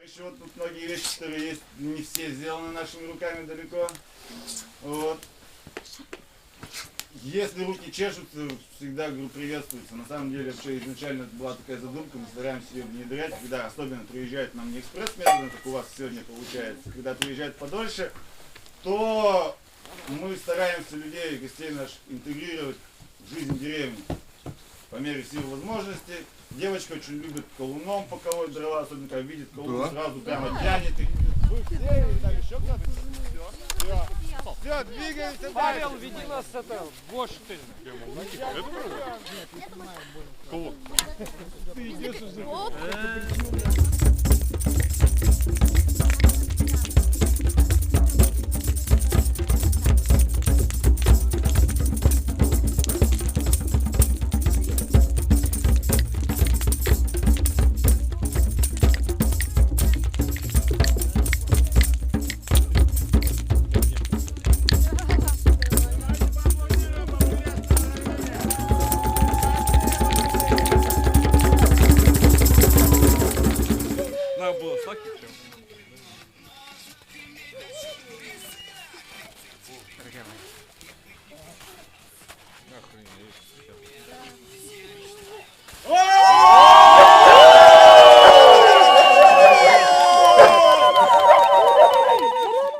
Еще вот тут многие вещи, которые есть, не все сделаны нашими руками далеко. Вот. Если руки чешутся, всегда, говорю, приветствуется. На самом деле, вообще изначально это была такая задумка, мы стараемся ее внедрять, когда особенно приезжают нам не экспресс-методом, как у вас сегодня получается, когда приезжают подольше, то мы стараемся людей, гостей наших интегрировать в жизнь деревни по мере сил возможностей. Девочка очень любит колуном поколоть дрова, особенно когда видит колун, сразу прямо тянет. Все, двигаемся. Павел, веди нас это в Вашингтон. Ты идешь уже.